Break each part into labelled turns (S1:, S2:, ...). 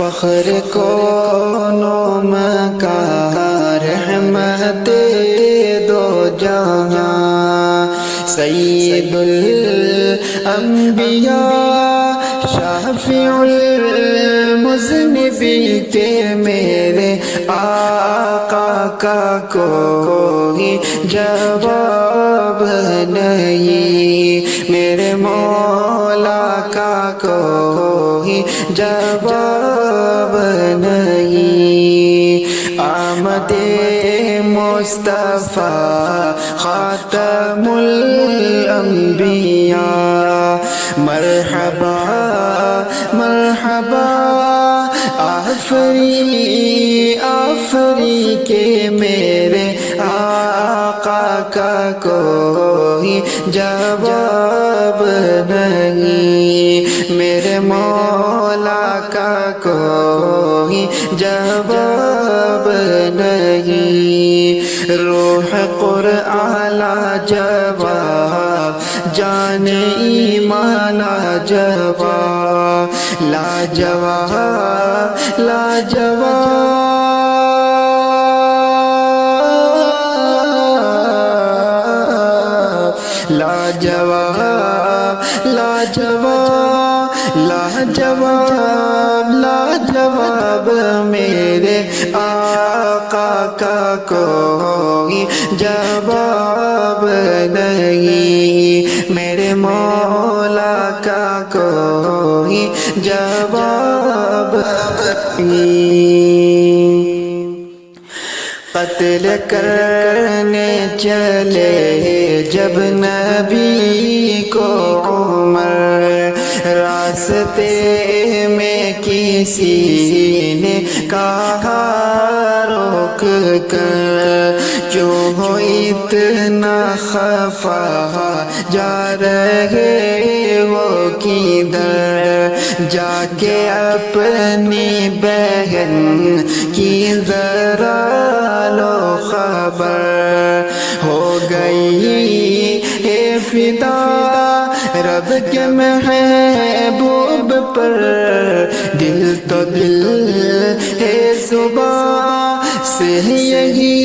S1: فخر کونوں کا رحمت دو جہاں، سید الانبیاء شافع المذنبین کے میرے آقا کا کوئی جواب نہیں، میرے مولا کا کوئی جواب نہیں۔ آمد مصطفیٰ خاتم الانبیاء، مرحبا مرحبا آفری آفری کے میرے آقا کا کوئی جواب نہیں، میرے مولا کا کوئی جواب نہیں۔ روح قرآن لاجواب، جان ایمان لاجواب، لاجواب لاجواب لاجواب لاجواب لاجواب لاجواب میرے آقا کا کوئی جواب نہیں، میرے مولا کا کوئی جواب نہیں۔ قتل کرنے چلے جب نبی کو عمر، راستے میں کسی نے کہا روک کر، کیوں ہو اتنا خفا جا رہے وہ کدھر، جا کے اپنی بہن کی ذرا لو خبر، ہو گئی ہے فدا رب کے محبوب پر، دل تو دل ہے زبان سے یہی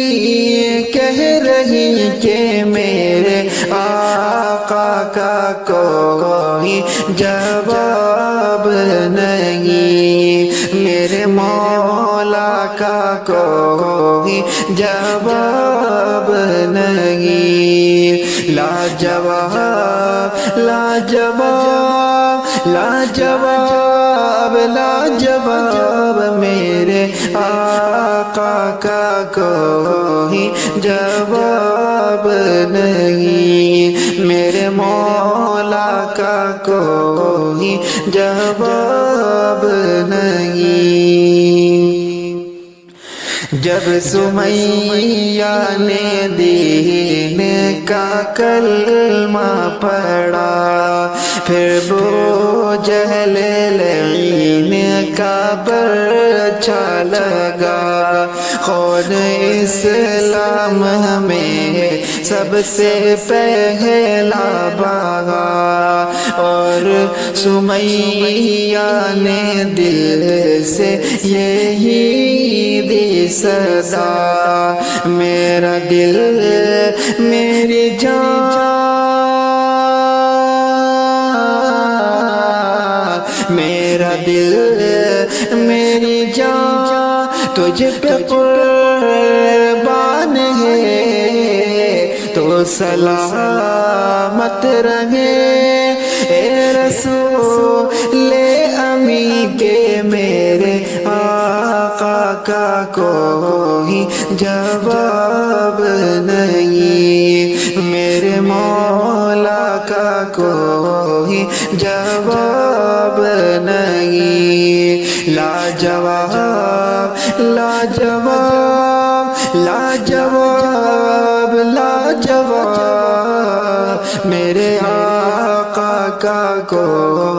S1: کہہ رہی کہ میرے آقا کا کوئی جواب نہیں، میرے مولا کا کوئی جواب نہیں۔ لاجواب لاجواب لاجواب لاجواب میرے آقا کا کوئی جواب نہیں، میرے مولا کا کوئی جواب نہیں۔ جب سمیہ نے دین کا کلمہ پڑھا، پھر بوجہل لعین کا برچا لگا، خون اسلام میں سب سے پہلا بہا، اور سمیہ نے دل سے یہی دی صدا، میرا دل میری جان، میرا دل میری جان تجھ پہ قربان ہے، تو سلامت رہے اے رسول امی کے میرے آقا کا کوئی جواب نہیں، میرے مولا کا کوئی جواب نہیں۔ لاجواب لاجواب لاجواب لاجواب میرے آقا کا کوئی